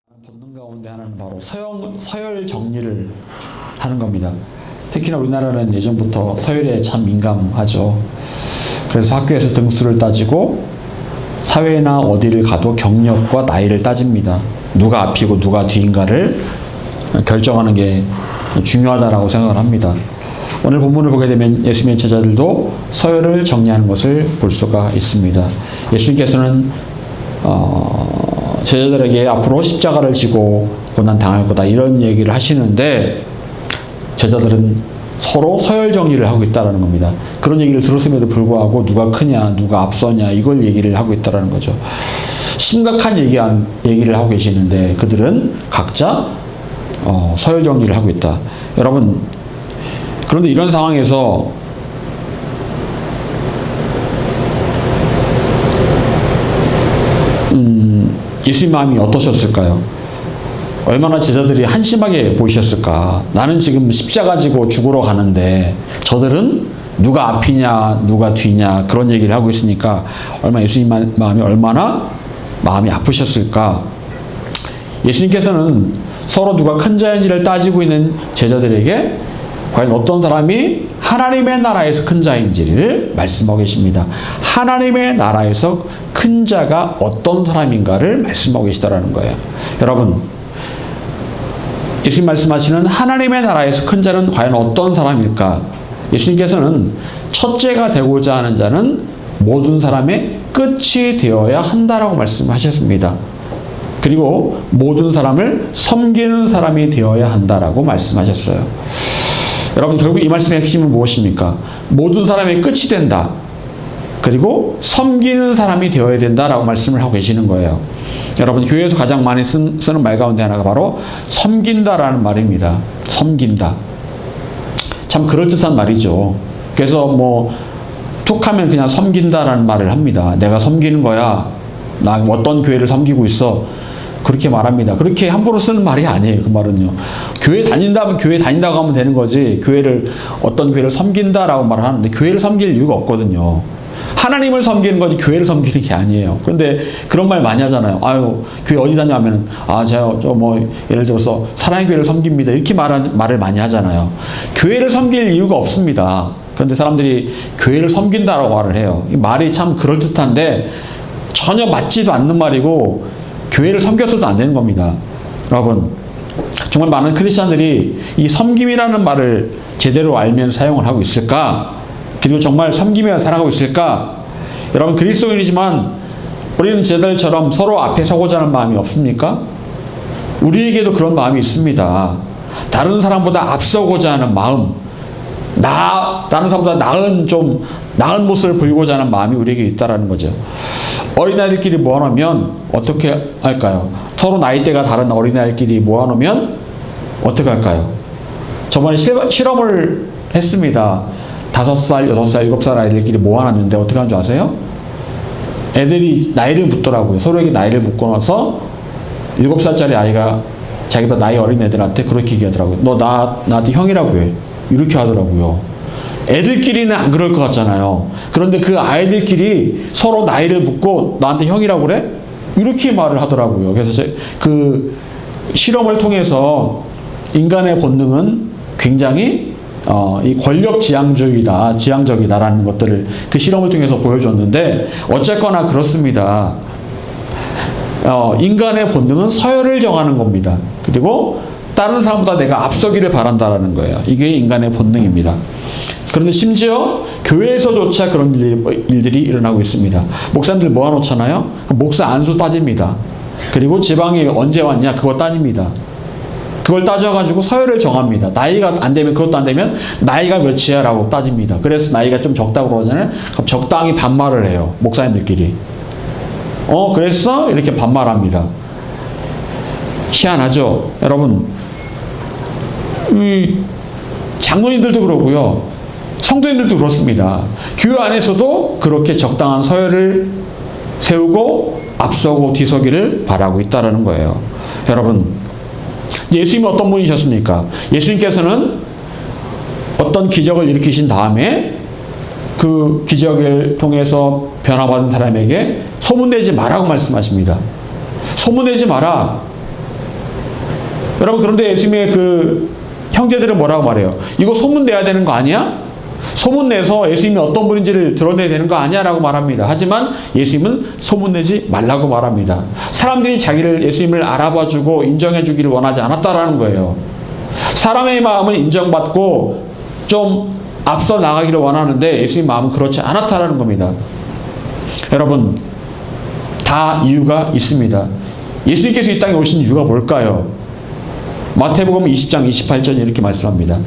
본능 가운데 하나는 바로 서열 정리를 하는 겁니다. 특히나 우리나라는 예전부터 서열에 참 민감하죠. 그래서 학교에서 등수를 따지고 사회나 어디를 가도 경력과 나이를 따집니다. 누가 앞이고 누가 뒤인가를 결정하는 게 중요하다라고 생각을 합니다. 오늘 본문을 보게 되면 예수님의 제자들도 서열을 정리하는 것을 볼 수가 있습니다. 예수님께서는 제자들에게 앞으로 십자가를 지고 고난 당할 거다 이런 얘기를 하시는데 제자들은 서로 서열 정리를 하고 있다는 겁니다. 그런 얘기를 들었음에도 불구하고 누가 크냐 누가 앞서냐 이걸 얘기를 하고 있다는 거죠. 심각한 얘기를 하고 계시는데 그들은 각자 서열 정리를 하고 있다. 여러분, 그런데 이런 상황에서 예수님 마음이 어떠셨을까요? 얼마나 제자들이 한심하게 보이셨을까? 나는 지금 십자가 지고 죽으러 가는데 저들은 누가 앞이냐 누가 뒤냐 그런 얘기를 하고 있으니까 예수님 마음이 얼마나 마음이 아프셨을까? 예수님께서는 서로 누가 큰 자인지를 따지고 있는 제자들에게 과연 어떤 사람이 하나님의 나라에서 큰 자인지를 말씀하고 계십니다. 하나님의 나라에서 큰 자가 어떤 사람인가를 말씀하고 계시다라는 거예요. 여러분, 예수님 말씀하시는 하나님의 나라에서 큰 자는 과연 어떤 사람일까? 예수님께서는 첫째가 되고자 하는 자는 모든 사람의 끝이 되어야 한다라고 말씀하셨습니다. 그리고 모든 사람을 섬기는 사람이 되어야 한다라고 말씀하셨어요. 여러분, 결국 이 말씀의 핵심은 무엇입니까? 모든 사람의 끝이 된다. 그리고 섬기는 사람이 되어야 된다라고 말씀을 하고 계시는 거예요. 여러분, 교회에서 가장 많이 쓰는 말 가운데 하나가 바로 섬긴다라는 말입니다. 섬긴다. 참 그럴듯한 말이죠. 그래서 툭 하면 그냥 섬긴다라는 말을 합니다. 내가 섬기는 거야. 나 어떤 교회를 섬기고 있어. 그렇게 말합니다. 그렇게 함부로 쓰는 말이 아니에요. 그 말은요. 교회 다닌다면 교회 다닌다고 하면 되는 거지. 어떤 교회를 섬긴다라고 말을 하는데 교회를 섬길 이유가 없거든요. 하나님을 섬기는 거지 교회를 섬기는 게 아니에요. 그런데 그런 말 많이 하잖아요. 아유, 교회 어디 다녀하면 제가 예를 들어서 사랑의 교회를 섬깁니다. 이렇게 말을 많이 하잖아요. 교회를 섬길 이유가 없습니다. 그런데 사람들이 교회를 섬긴다라고 말을 해요. 이 말이 참 그럴듯한데 전혀 맞지도 않는 말이고 교회를 섬겼어도 안 되는 겁니다. 여러분, 정말 많은 크리스찬들이 이 섬김이라는 말을 제대로 알면서 사용을 하고 있을까? 그리고 정말 섬기며 살아가고 있을까? 여러분, 그리스도인이지만 우리는 제자들처럼 서로 앞에 서고자 하는 마음이 없습니까? 우리에게도 그런 마음이 있습니다. 다른 사람보다 앞서고자 하는 마음, 다른 사람보다 나은 모습을 보이고자 하는 마음이 우리에게 있다라는 거죠. 어린아이들끼리 모아놓으면 어떻게 할까요? 서로 나이대가 다른 어린아이들끼리 모아놓으면 어떻게 할까요? 저번에 실험을 했습니다. 5살, 6살, 7살 아이들끼리 모아놨는데 어떻게 하는 줄 아세요? 애들이 나이를 묻더라고요. 서로에게 나이를 묻고 나서 7살짜리 아이가 자기보다 나이 어린 애들한테 그렇게 얘기하더라고요. 너 나한테 형이라고 해. 이렇게 하더라고요. 애들끼리는 안 그럴 것 같잖아요. 그런데 그 아이들끼리 서로 나이를 묻고 나한테 형이라고 그래? 이렇게 말을 하더라고요. 그래서 그 실험을 통해서 인간의 본능은 굉장히 이 권력 지향적이다라는 것들을 그 실험을 통해서 보여줬는데 어쨌거나 그렇습니다. 인간의 본능은 서열을 정하는 겁니다. 그리고 다른 사람보다 내가 앞서기를 바란다라는 거예요. 이게 인간의 본능입니다. 그런데 심지어 교회에서조차 그런 일들이 일어나고 있습니다. 목사님들 모아놓잖아요. 목사 안수 따집니다. 그리고 지방이 언제 왔냐 그거 따집니다. 그걸 따져가지고 서열을 정합니다. 나이가 안 되면 그것도 안 되면 나이가 몇이야 라고 따집니다. 그래서 나이가 좀 적다고 그러잖아요. 그럼 적당히 반말을 해요. 목사님들끼리. 그랬어? 이렇게 반말합니다. 희한하죠? 여러분, 장로님들도 그러고요. 성도님들도 그렇습니다. 교회 안에서도 그렇게 적당한 서열을 세우고 앞서고 뒤서기를 바라고 있다는 거예요. 여러분, 예수님이 어떤 분이셨습니까? 예수님께서는 어떤 기적을 일으키신 다음에 그 기적을 통해서 변화받은 사람에게 소문내지 마라고 말씀하십니다. 소문내지 마라. 여러분, 그런데 예수님의 그 형제들은 뭐라고 말해요? 이거 소문내야 되는 거 아니야? 소문내서 예수님이 어떤 분인지를 드러내야 되는 거 아니야? 라고 말합니다. 하지만 예수님은 소문내지 말라고 말합니다. 사람들이 자기를, 예수님을 알아봐주고 인정해주기를 원하지 않았다라는 거예요. 사람의 마음은 인정받고 좀 앞서 나가기를 원하는데 예수님 마음은 그렇지 않았다라는 겁니다. 여러분, 다 이유가 있습니다. 예수님께서 이 땅에 오신 이유가 뭘까요? 마태복음 20장 28절에 이렇게 말씀합니다.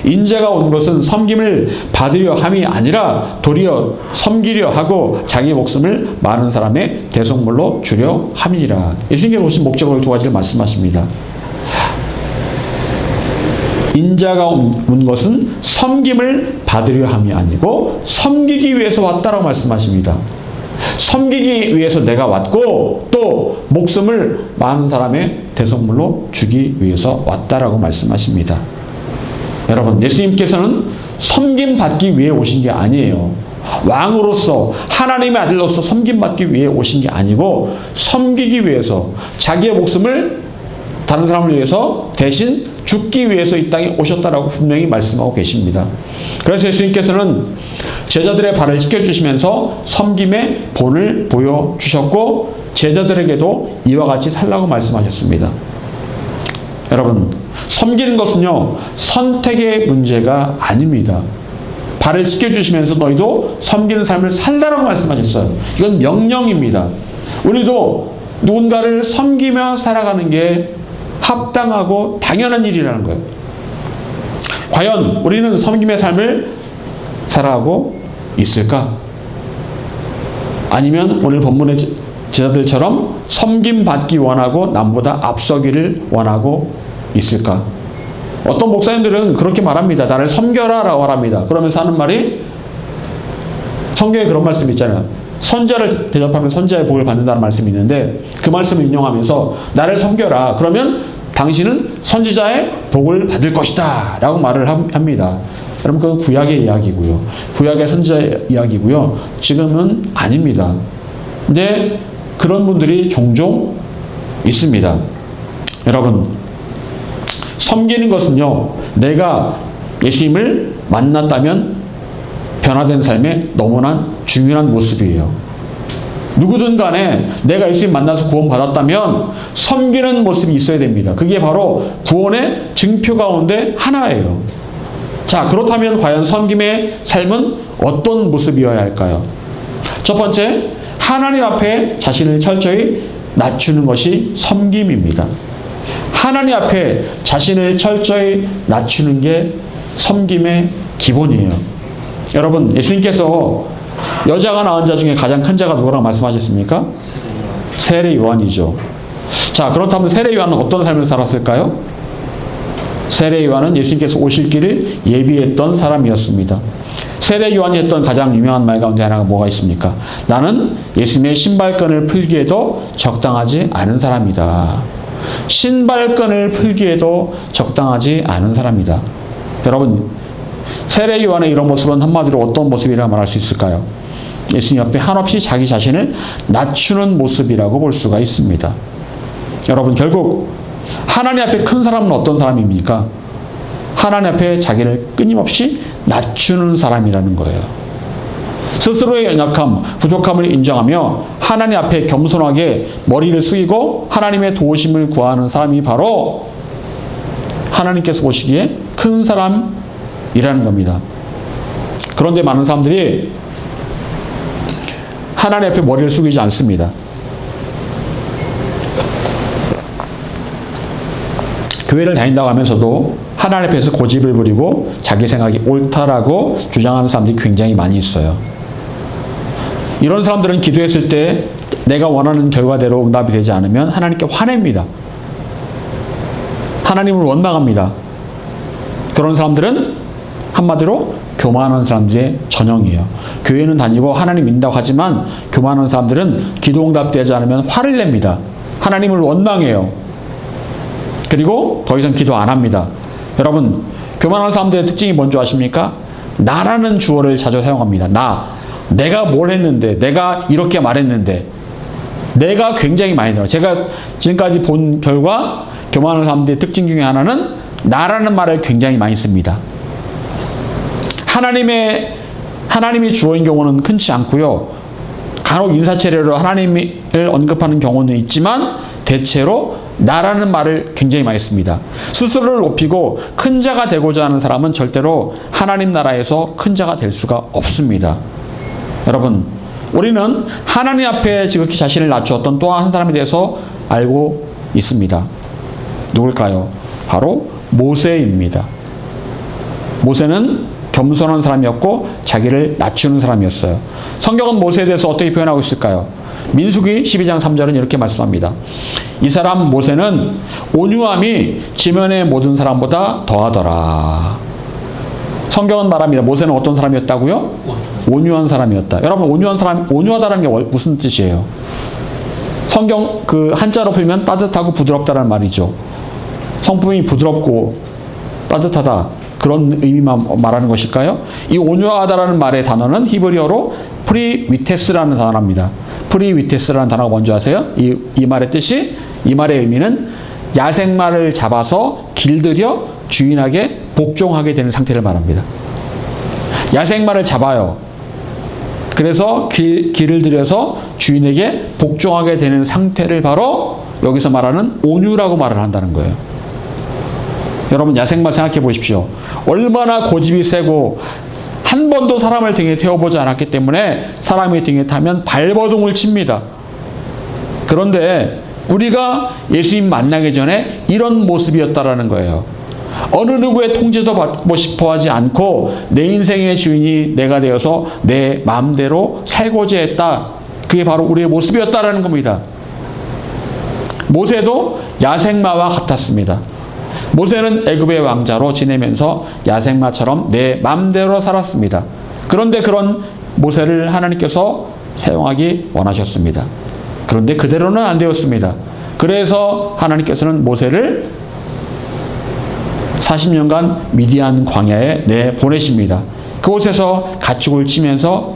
인자가 온 것은 섬김을 받으려 함이 아니라 도리어 섬기려 하고 자기 목숨을 많은 사람의 대속물로 주려 함이니라. 예수님께서 오신 목적을 두 가지를 말씀하십니다. 인자가 온 것은 섬김을 받으려 함이 아니고 섬기기 위해서 왔다라고 말씀하십니다. 섬기기 위해서 내가 왔고 또 목숨을 많은 사람의 대속물로 주기 위해서 왔다라고 말씀하십니다. 여러분, 예수님께서는 섬김받기 위해 오신 게 아니에요. 왕으로서, 하나님의 아들로서 섬김받기 위해 오신 게 아니고 섬기기 위해서, 자기의 목숨을 다른 사람을 위해서 대신 죽기 위해서 이 땅에 오셨다라고 분명히 말씀하고 계십니다. 그래서 예수님께서는 제자들의 발을 씻겨주시면서 섬김의 본을 보여주셨고 제자들에게도 이와 같이 살라고 말씀하셨습니다. 여러분, 섬기는 것은요, 선택의 문제가 아닙니다. 발을 씻겨주시면서 너희도 섬기는 삶을 살라라고 말씀하셨어요. 이건 명령입니다. 우리도 누군가를 섬기며 살아가는 게 합당하고 당연한 일이라는 거예요. 과연 우리는 섬김의 삶을 살아가고 있을까? 아니면 오늘 본문의 제자들처럼 섬김받기 원하고 남보다 앞서기를 원하고 있을까? 어떤 목사님들은 그렇게 말합니다. 나를 섬겨라 라고 말합니다. 그러면서 하는 말이, 성경에 그런 말씀이 있잖아요. 선자를 대접하면 선자의 복을 받는다는 말씀이 있는데 그 말씀을 인용하면서 나를 섬겨라. 그러면 당신은 선지자의 복을 받을 것이다 라고 말을 합니다. 여러분, 그건 구약의 이야기고요. 구약의 선지자의 이야기고요. 지금은 아닙니다. 근데 그런 분들이 종종 있습니다. 여러분, 섬기는 것은요, 내가 예수님을 만났다면 변화된 삶의 너무나 중요한 모습이에요. 누구든 간에 내가 예수님 만나서 구원받았다면 섬기는 모습이 있어야 됩니다. 그게 바로 구원의 증표 가운데 하나예요. 자, 그렇다면 과연 섬김의 삶은 어떤 모습이어야 할까요? 첫 번째, 하나님 앞에 자신을 철저히 낮추는 것이 섬김입니다. 하나님 앞에 자신을 철저히 낮추는 게 섬김의 기본이에요. 여러분, 예수님께서 여자가 낳은 자 중에 가장 큰 자가 누구라고 말씀하셨습니까? 세례 요한이죠. 자, 그렇다면 세례 요한은 어떤 삶을 살았을까요? 세례 요한은 예수님께서 오실 길을 예비했던 사람이었습니다. 세례 요한이 했던 가장 유명한 말 가운데 하나가 뭐가 있습니까? 나는 예수님의 신발끈을 풀기에도 적당하지 않은 사람이다. 신발끈을 풀기에도 적당하지 않은 사람이다. 여러분, 세례 요한의 이런 모습은 한마디로 어떤 모습이라고 말할 수 있을까요? 예수님 앞에 한없이 자기 자신을 낮추는 모습이라고 볼 수가 있습니다. 여러분, 결국 하나님 앞에 큰 사람은 어떤 사람입니까? 하나님 앞에 자기를 끊임없이 낮추는 사람이라는 거예요. 스스로의 연약함, 부족함을 인정하며 하나님 앞에 겸손하게 머리를 숙이고 하나님의 도우심을 구하는 사람이 바로 하나님께서 보시기에 큰 사람이라는 겁니다. 그런데 많은 사람들이 하나님 앞에 머리를 숙이지 않습니다. 교회를 다닌다고 하면서도 하나님 앞에서 고집을 부리고 자기 생각이 옳다라고 주장하는 사람들이 굉장히 많이 있어요. 이런 사람들은 기도했을 때 내가 원하는 결과대로 응답이 되지 않으면 하나님께 화냅니다. 하나님을 원망합니다. 그런 사람들은 한마디로 교만한 사람들의 전형이에요. 교회는 다니고 하나님 믿는다고 하지만 교만한 사람들은 기도 응답되지 않으면 화를 냅니다. 하나님을 원망해요. 그리고 더 이상 기도 안 합니다. 여러분, 교만한 사람들의 특징이 뭔지 아십니까? 나라는 주어를 자주 사용합니다. 내가 뭘 했는데, 내가 이렇게 말했는데, 내가 굉장히 많이 들어요. 제가 지금까지 본 결과 교만한 사람들의 특징 중에 하나는 나라는 말을 굉장히 많이 씁니다. 하나님이 주어인 경우는 흔치 않고요. 간혹 인사체례로 하나님을 언급하는 경우는 있지만 대체로 나라는 말을 굉장히 많이 씁니다. 스스로를 높이고 큰 자가 되고자 하는 사람은 절대로 하나님 나라에서 큰 자가 될 수가 없습니다. 여러분, 우리는 하나님 앞에 지극히 자신을 낮추었던 또 한 사람에 대해서 알고 있습니다. 누굴까요? 바로 모세입니다. 모세는 겸손한 사람이었고 자기를 낮추는 사람이었어요. 성경은 모세에 대해서 어떻게 표현하고 있을까요? 민수기 12장 3절은 이렇게 말씀합니다. 이 사람 모세는 온유함이 지면의 모든 사람보다 더하더라. 성경은 말합니다. 모세는 어떤 사람이었다고요? 온유한 사람이었다. 여러분, 온유하다는 게 무슨 뜻이에요? 성경 그 한자로 풀면 따뜻하고 부드럽다는 말이죠. 성품이 부드럽고 따뜻하다. 그런 의미만 말하는 것일까요? 이 온유하다라는 말의 단어는 히브리어로 프리위테스라는 단어입니다. 프리위테스라는 단어가 뭔지 아세요? 이 말의 뜻이, 이 말의 의미는 야생마를 잡아서 길들여 주인에게 복종하게 되는 상태를 말합니다. 야생마를 잡아요. 그래서 길을 들여서 주인에게 복종하게 되는 상태를 바로 여기서 말하는 온유라고 말을 한다는 거예요. 여러분, 야생마 생각해 보십시오. 얼마나 고집이 세고 한 번도 사람을 등에 태워보지 않았기 때문에 사람의 등에 타면 발버둥을 칩니다. 그런데 우리가 예수님 만나기 전에 이런 모습이었다라는 거예요. 어느 누구의 통제도 받고 싶어 하지 않고 내 인생의 주인이 내가 되어서 내 마음대로 살고자 했다. 그게 바로 우리의 모습이었다라는 겁니다. 모세도 야생마와 같았습니다. 모세는 애굽의 왕자로 지내면서 야생마처럼 내 맘대로 살았습니다. 그런데 그런 모세를 하나님께서 사용하기 원하셨습니다. 그런데 그대로는 안 되었습니다. 그래서 하나님께서는 모세를 40년간 미디안 광야에 내보내십니다. 그곳에서 가축을 치면서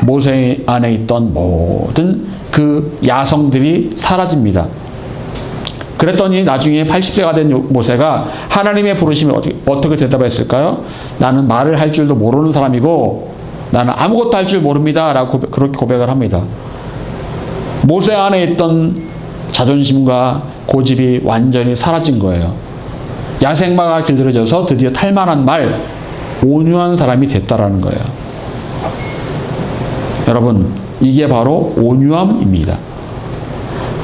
모세 안에 있던 모든 그 야성들이 사라집니다. 그랬더니 나중에 80세가 된 모세가 하나님의 부르심을 어떻게 대답했을까요? 나는 말을 할 줄도 모르는 사람이고 나는 아무것도 할 줄 모릅니다 라고 그렇게 고백을 합니다. 모세 안에 있던 자존심과 고집이 완전히 사라진 거예요. 야생마가 길들여져서 드디어 탈만한 말, 온유한 사람이 됐다라는 거예요. 여러분, 이게 바로 온유함입니다.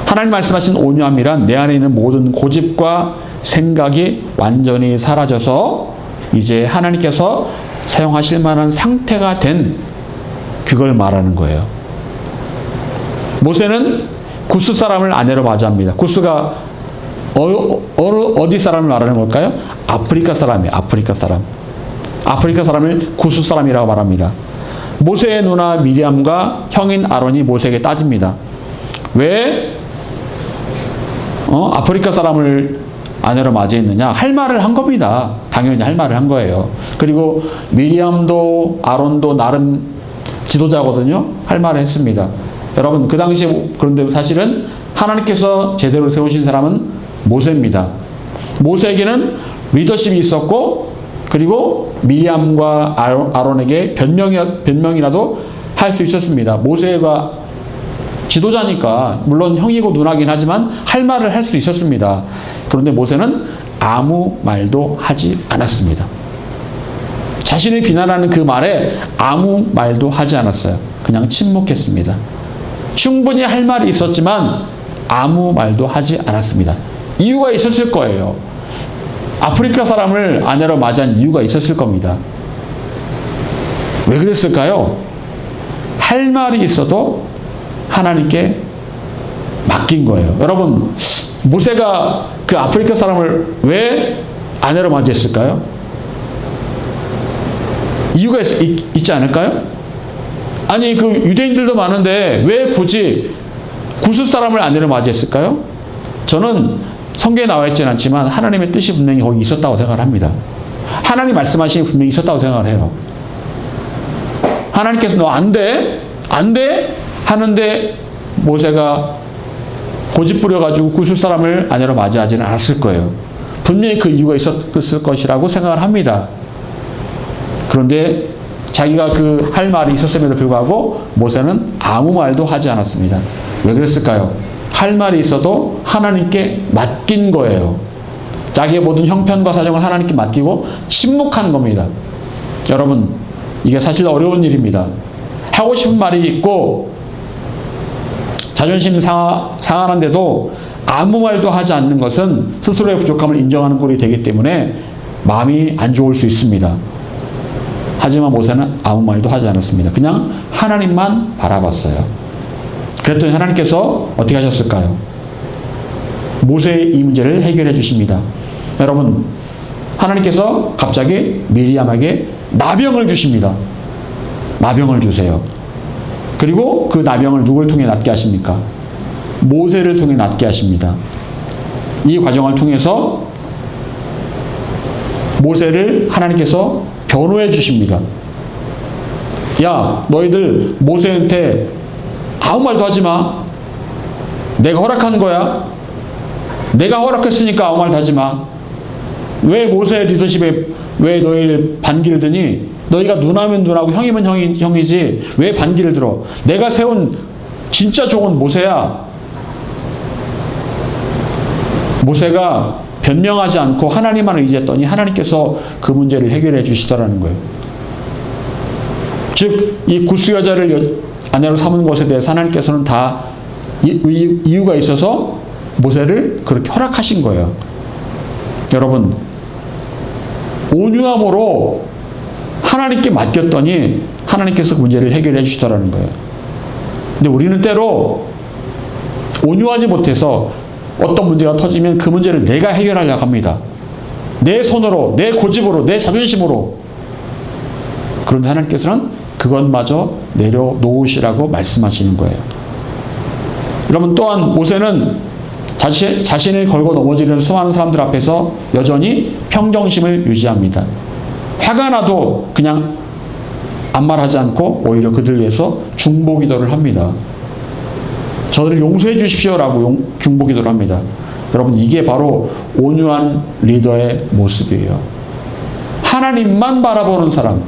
하나님 말씀하신 온유함이란 내 안에 있는 모든 고집과 생각이 완전히 사라져서 이제 하나님께서 사용하실 만한 상태가 된 그걸 말하는 거예요. 모세는 구스 사람을 아내로 맞이합니다. 구스가 어디 사람을 말하는 걸까요? 아프리카 사람이에요. 아프리카 사람. 아프리카 사람을 구스 사람이라고 말합니다. 모세의 누나 미리암과 형인 아론이 모세에게 따집니다. 왜 아프리카 사람을 아내로 맞이했느냐? 할 말을 한 겁니다. 당연히 할 말을 한 거예요. 그리고 미리암도 아론도 나름 지도자거든요. 할 말을 했습니다. 여러분, 그 당시에 그런데 사실은 하나님께서 제대로 세우신 사람은 모세입니다. 모세에게는 리더십이 있었고 그리고 미리암과 아론에게 변명이라도 할 수 있었습니다. 모세가 지도자니까 물론 형이고 누나긴 하지만 할 말을 할 수 있었습니다. 그런데 모세는 아무 말도 하지 않았습니다. 자신을 비난하는 그 말에 아무 말도 하지 않았어요. 그냥 침묵했습니다. 충분히 할 말이 있었지만 아무 말도 하지 않았습니다. 이유가 있었을 거예요. 아프리카 사람을 아내로 맞이한 이유가 있었을 겁니다. 왜 그랬을까요? 할 말이 있어도 하나님께 맡긴 거예요. 여러분, 모세가 그 아프리카 사람을 왜 아내로 맞이했을까요? 이유가 있지 않을까요? 아니, 그 유대인들도 많은데 왜 굳이 구스 사람을 아내로 맞이했을까요? 저는 성경에 나와 있지는 않지만 하나님의 뜻이 분명히 거기 있었다고 생각을 합니다. 하나님 말씀하시니 분명히 있었다고 생각을 해요. 하나님께서 너 안 돼? 안 돼? 하는데 모세가 고집 부려가지고 구슬 사람을 아내로 맞이하지는 않았을 거예요. 분명히 그 이유가 있었을 것이라고 생각을 합니다. 그런데 자기가 그 할 말이 있었음에도 불구하고 모세는 아무 말도 하지 않았습니다. 왜 그랬을까요? 할 말이 있어도 하나님께 맡긴 거예요. 자기의 모든 형편과 사정을 하나님께 맡기고 침묵한 겁니다. 여러분, 이게 사실 어려운 일입니다. 하고 싶은 말이 있고 자존심 상하는데도 아무 말도 하지 않는 것은 스스로의 부족함을 인정하는 꼴이 되기 때문에 마음이 안 좋을 수 있습니다. 하지만 모세는 아무 말도 하지 않았습니다. 그냥 하나님만 바라봤어요. 그랬더니 하나님께서 어떻게 하셨을까요? 모세의 이 문제를 해결해 주십니다. 여러분, 하나님께서 갑자기 미리암에게 나병을 주십니다. 나병을 주세요. 그리고 그 나병을 누굴 통해 낫게 하십니까? 모세를 통해 낫게 하십니다. 이 과정을 통해서 모세를 하나님께서 변호해 주십니다. 야, 너희들 모세한테 아무 말도 하지 마. 내가 허락한 거야. 내가 허락했으니까 아무 말도 하지 마. 왜 모세의 리더십에 왜 너희를 반기를 드니? 너희가 누나면 누나고 형이면 형이지 왜 반기를 들어? 내가 세운 진짜 종은 모세야. 모세가 변명하지 않고 하나님만 의지했더니 하나님께서 그 문제를 해결해 주시더라는 거예요. 즉, 이 구스 여자를 아내로 삼은 것에 대해서 하나님께서는 다 이유가 있어서 모세를 그렇게 허락하신 거예요. 여러분, 온유함으로 하나님께 맡겼더니 하나님께서 문제를 해결해 주시더라는 거예요. 근데 우리는 때로 온유하지 못해서 어떤 문제가 터지면 그 문제를 내가 해결하려고 합니다. 내 손으로, 내 고집으로, 내 자존심으로. 그런데 하나님께서는 그것마저 내려놓으시라고 말씀하시는 거예요. 여러분, 또한 모세는 자신을 걸고 넘어지는 수많은 사람들 앞에서 여전히 평정심을 유지합니다. 화가 나도 그냥 아무 말하지 않고 오히려 그들 위해서 중보기도를 합니다. 저들을 용서해 주십시오라고 중보기도를 합니다. 여러분, 이게 바로 온유한 리더의 모습이에요. 하나님만 바라보는 사람,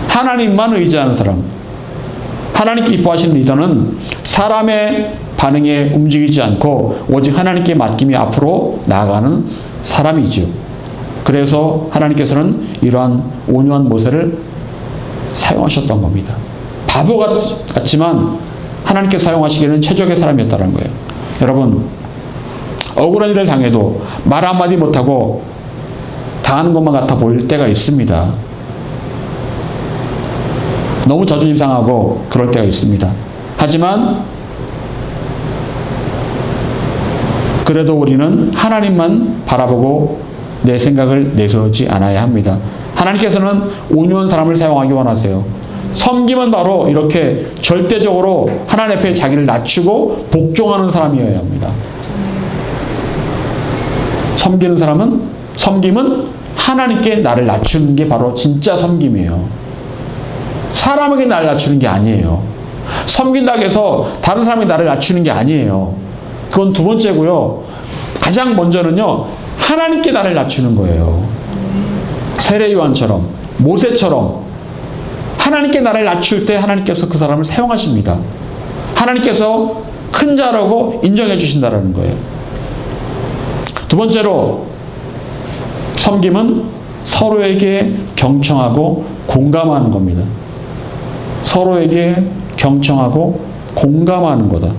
하나님만 의지하는 사람. 하나님께 이뻐하시는 리더는 사람의 반응에 움직이지 않고 오직 하나님께 맡김이 앞으로 나아가는 사람이죠. 그래서 하나님께서는 이러한 온유한 모세를 사용하셨던 겁니다. 바보 같지만 하나님께 사용하시기에는 최적의 사람이었다는 거예요. 여러분, 억울한 일을 당해도 말 한마디 못하고 당하는 것만 같아 보일 때가 있습니다. 너무 자존심 상하고 그럴 때가 있습니다. 하지만 그래도 우리는 하나님만 바라보고 내 생각을 내세우지 않아야 합니다. 하나님께서는 온유한 사람을 사용하기 원하세요. 섬김은 바로 이렇게 절대적으로 하나님 앞에 자기를 낮추고 복종하는 사람이어야 합니다. 섬김은 하나님께 나를 낮추는 게 바로 진짜 섬김이에요. 사람에게 나를 낮추는 게 아니에요. 섬긴다고 해서 다른 사람이 나를 낮추는 게 아니에요. 그건 두 번째고요. 가장 먼저는요, 하나님께 나를 낮추는 거예요. 세례요한처럼, 모세처럼 하나님께 나를 낮출 때 하나님께서 그 사람을 사용하십니다. 하나님께서 큰 자라고 인정해 주신다는 거예요. 두 번째로, 섬김은 서로에게 경청하고 공감하는 겁니다. 서로에게 경청하고 공감하는 거다.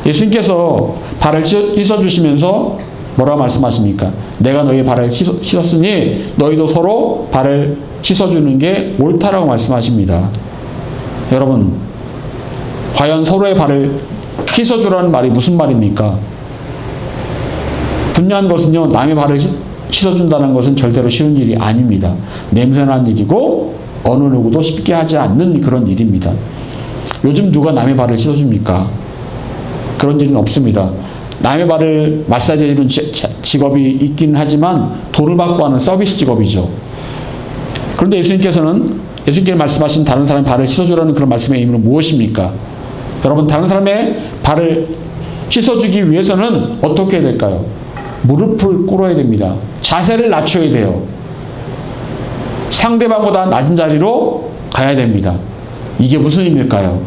예수님께서 발을 씻어주시면서 뭐라고 말씀하십니까? 내가 너희 발을 씻었으니 너희도 서로 발을 씻어주는 게 옳다라고 말씀하십니다. 여러분, 과연 서로의 발을 씻어주라는 말이 무슨 말입니까? 분명한 것은요, 남의 발을 씻어준다는 것은 절대로 쉬운 일이 아닙니다. 냄새나는 일이고 어느 누구도 쉽게 하지 않는 그런 일입니다. 요즘 누가 남의 발을 씻어줍니까? 그런 일은 없습니다. 남의 발을 마사지 해주는 직업이 있긴 하지만 돈을 받고 하는 서비스 직업이죠. 그런데 예수님께서 말씀하신 다른 사람의 발을 씻어주라는 그런 말씀의 의미는 무엇입니까? 여러분, 다른 사람의 발을 씻어주기 위해서는 어떻게 해야 될까요? 무릎을 꿇어야 됩니다. 자세를 낮춰야 돼요. 상대방보다 낮은 자리로 가야 됩니다. 이게 무슨 의미일까요?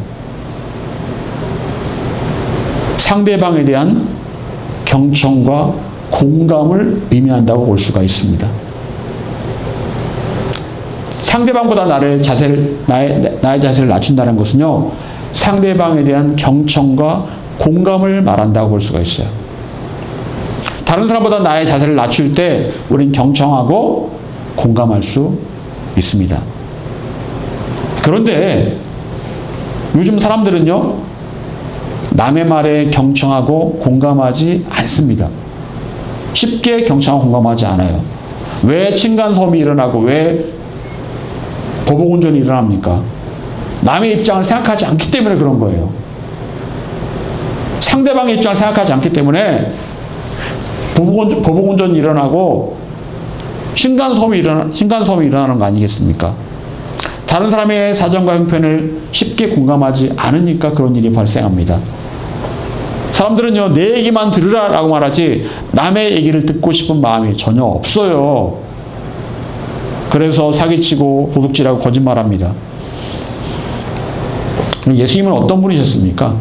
상대방에 대한 경청과 공감을 의미한다고 볼 수가 있습니다. 상대방보다 나의 자세를 낮춘다는 것은요, 상대방에 대한 경청과 공감을 말한다고 볼 수가 있어요. 다른 사람보다 나의 자세를 낮출 때 우린 경청하고 공감할 수 있습니다. 그런데 요즘 사람들은요, 남의 말에 경청하고 공감하지 않습니다. 쉽게 경청하고 공감하지 않아요. 왜 층간소음이 일어나고 왜 보복운전이 일어납니까? 남의 입장을 생각하지 않기 때문에 그런 거예요. 상대방의 입장을 생각하지 않기 때문에 보복운전이 일어나고 층간소음이 일어나는 거 아니겠습니까? 다른 사람의 사정과 형편을 쉽게 공감하지 않으니까 그런 일이 발생합니다. 사람들은요, 내 얘기만 들으라라고 말하지 남의 얘기를 듣고 싶은 마음이 전혀 없어요. 그래서 사기치고 도둑질하고 거짓말합니다. 그럼 예수님은 어떤 분이셨습니까?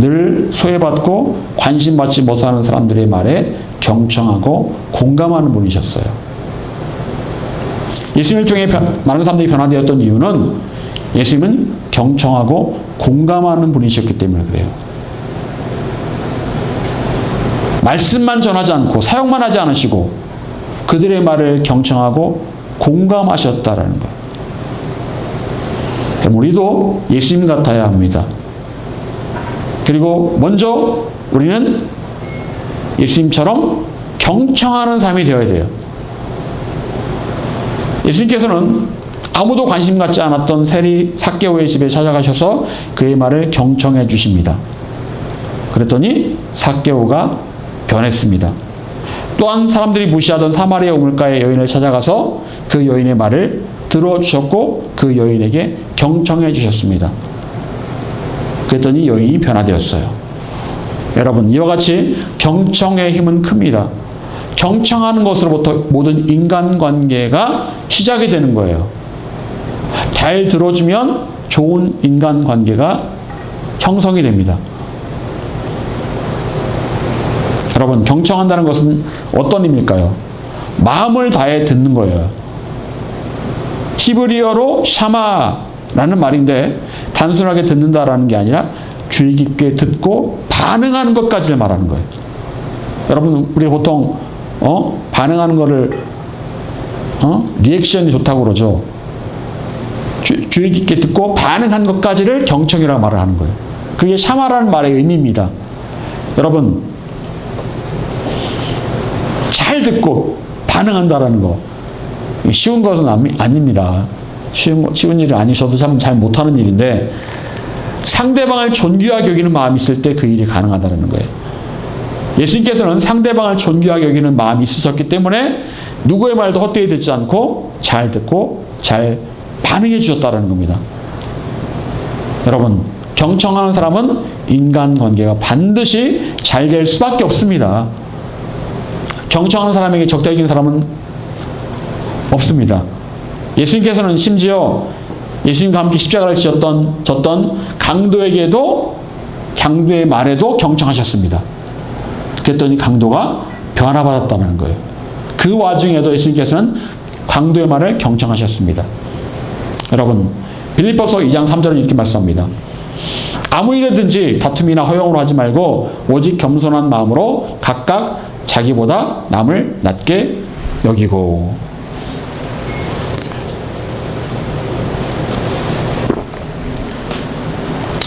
늘 소외받고 관심받지 못하는 사람들의 말에 경청하고 공감하는 분이셨어요. 예수님을 통해 많은 사람들이 변화되었던 이유는 예수님은 경청하고 공감하는 분이셨기 때문에 그래요. 말씀만 전하지 않고 사용만 하지 않으시고 그들의 말을 경청하고 공감하셨다라는 거예요. 우리도 예수님 같아야 합니다. 그리고 먼저 우리는 예수님처럼 경청하는 삶이 되어야 돼요. 예수님께서는 아무도 관심 갖지 않았던 세리 삭개오의 집에 찾아가셔서 그의 말을 경청해 주십니다. 그랬더니 삭개오가 변했습니다. 또한 사람들이 무시하던 사마리아 우물가의 여인을 찾아가서 그 여인의 말을 들어주셨고 그 여인에게 경청해 주셨습니다. 그랬더니 여인이 변화되었어요. 여러분, 이와 같이 경청의 힘은 큽니다. 경청하는 것으로부터 모든 인간관계가 시작이 되는 거예요. 잘 들어주면 좋은 인간관계가 형성이 됩니다. 여러분, 경청한다는 것은 어떤 의미일까요? 마음을 다해 듣는 거예요. 히브리어로 샤마라는 말인데 단순하게 듣는다라는 게 아니라 주의 깊게 듣고 반응하는 것까지를 말하는 거예요. 여러분, 우리 보통 반응하는 거를 리액션이 좋다고 그러죠. 주의 깊게 듣고 반응한 것까지를 경청이라고 말을 하는 거예요. 그게 샤마라는 말의 의미입니다. 여러분, 잘 듣고 반응한다라는 거 쉬운 것은 아닙니다. 쉬운 일은 아니셔도 참 잘 못하는 일인데 상대방을 존귀하게 여기는 마음이 있을 때 그 일이 가능하다는 거예요. 예수님께서는 상대방을 존귀하게 여기는 마음이 있으셨기 때문에 누구의 말도 헛되이 듣지 않고 잘 듣고 잘 반응해 주셨다는 겁니다. 여러분, 경청하는 사람은 인간관계가 반드시 잘 될 수밖에 없습니다. 경청하는 사람에게 적대적인 사람은 없습니다. 예수님께서는 심지어 예수님과 함께 십자가를 졌던 강도의 말에도 경청하셨습니다. 그랬더니 강도가 변화받았다는 거예요. 그 와중에도 예수님께서는 강도의 말을 경청하셨습니다. 여러분, 빌립보서 2장 3절은 이렇게 말씀합니다. 아무 일이든지 다툼이나 허용으로 하지 말고 오직 겸손한 마음으로 각각 자기보다 남을 낮게 여기고.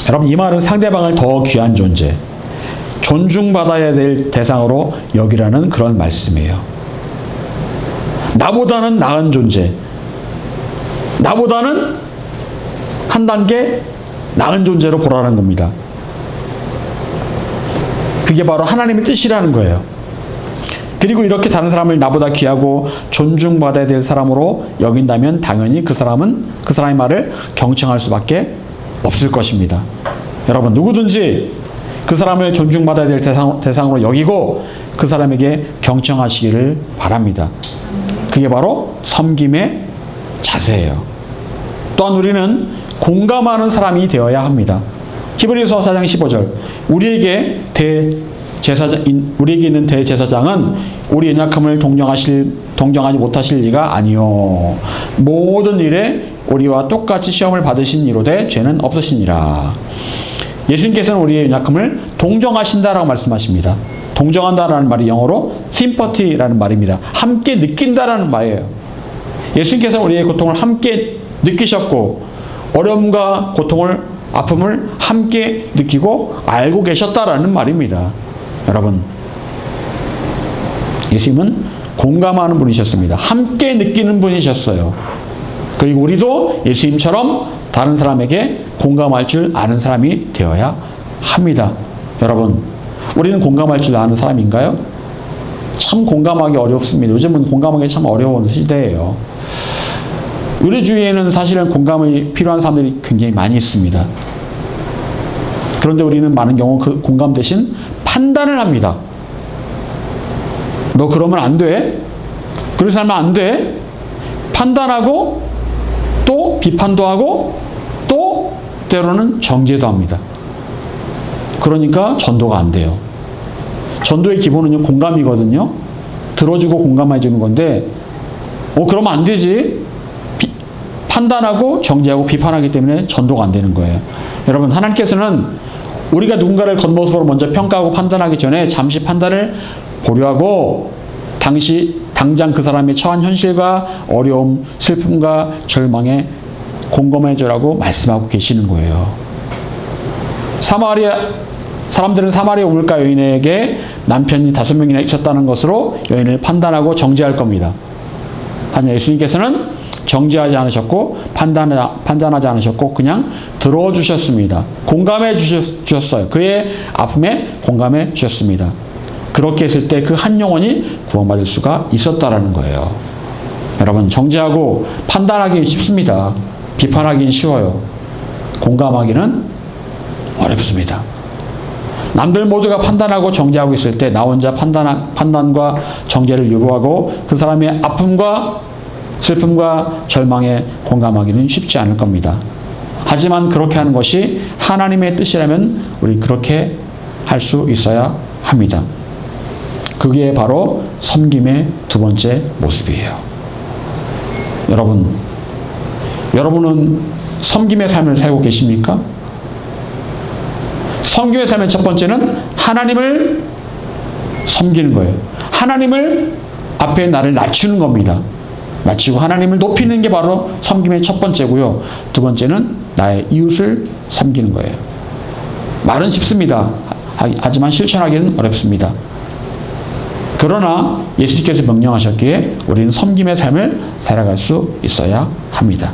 여러분, 이 말은 상대방을 더 귀한 존재, 존중받아야 될 대상으로 여기라는 그런 말씀이에요. 나보다는 나은 존재, 나보다는 한 단계 나은 존재로 보라는 겁니다. 그게 바로 하나님의 뜻이라는 거예요. 그리고 이렇게 다른 사람을 나보다 귀하고 존중받아야 될 사람으로 여긴다면 당연히 그 사람의 말을 경청할 수밖에 없을 것입니다. 여러분, 누구든지 그 사람을 존중받아야 될 대상으로 여기고 그 사람에게 경청하시기를 바랍니다. 그게 바로 섬김의 자세예요. 또한 우리는 공감하는 사람이 되어야 합니다. 히브리서 4장 15절, 우리에게 있는 대제사장은 우리 연약함을 동정하지 못하실 리가 아니요 모든 일에 우리와 똑같이 시험을 받으신 이로되 죄는 없으시니라. 예수님께서는 우리의 연약함을 동정하신다라고 말씀하십니다. 동정한다라는 말이 영어로 sympathy라는 말입니다. 함께 느낀다라는 말이에요. 예수님께서는 우리의 고통을 함께 느끼셨고 어려움과 고통을, 아픔을 함께 느끼고 알고 계셨다라는 말입니다. 여러분, 예수님은 공감하는 분이셨습니다. 함께 느끼는 분이셨어요. 그리고 우리도 예수님처럼 다른 사람에게 공감할 줄 아는 사람이 되어야 합니다. 여러분, 우리는 공감할 줄 아는 사람인가요? 참 공감하기 어렵습니다. 요즘은 공감하기 참 어려운 시대예요. 우리 주위에는 사실은 공감이 필요한 사람들이 굉장히 많이 있습니다. 그런데 우리는 많은 경우 그 공감 대신 판단을 합니다. 너 그러면 안 돼. 그렇게 살면 안 돼. 판단하고 또 비판도 하고 또 때로는 정죄도 합니다. 그러니까 전도가 안 돼요. 전도의 기본은 공감이거든요. 들어주고 공감해 주는 건데 그러면 안 되지. 판단하고 정죄하고 비판하기 때문에 전도가 안 되는 거예요. 여러분, 하나님께서는 우리가 누군가를 겉모습으로 먼저 평가하고 판단하기 전에 잠시 판단을 보류하고 당장 그 사람의 처한 현실과 어려움, 슬픔과 절망에 공감해 주라고 말씀하고 계시는 거예요. 사람들은 사마리아 우물가 여인에게 남편이 5명이나 있었다는 것으로 여인을 판단하고 정죄할 겁니다. 하지만 예수님께서는 정죄하지 않으셨고 판단하지 않으셨고 그냥 들어주셨습니다. 공감해 주셨어요. 그의 아픔에 공감해 주셨습니다. 그렇게 했을 때 그 한 영혼이 구원받을 수가 있었다라는 거예요. 여러분, 정죄하고 판단하기는 쉽습니다. 비판하기는 쉬워요. 공감하기는 어렵습니다. 남들 모두가 판단하고 정죄하고 있을 때 나 혼자 판단과 정죄를 유보하고 그 사람의 아픔과 슬픔과 절망에 공감하기는 쉽지 않을 겁니다. 하지만 그렇게 하는 것이 하나님의 뜻이라면 우리 그렇게 할 수 있어야 합니다. 그게 바로 섬김의 두 번째 모습이에요. 여러분은 섬김의 삶을 살고 계십니까? 섬김의 삶의 첫 번째는 하나님을 섬기는 거예요. 하나님을 앞에 나를 낮추는 겁니다. 낮추고 하나님을 높이는 게 바로 섬김의 첫 번째고요. 두 번째는 나의 이웃을 섬기는 거예요. 말은 쉽습니다. 하지만 실천하기는 어렵습니다. 그러나 예수님께서 명령하셨기에 우리는 섬김의 삶을 살아갈 수 있어야 합니다.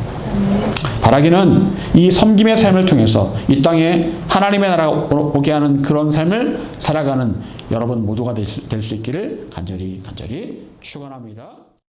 바라기는 이 섬김의 삶을 통해서 이 땅에 하나님의 나라가 오게 하는 그런 삶을 살아가는 여러분 모두가 될 수 있기를 간절히 축원합니다.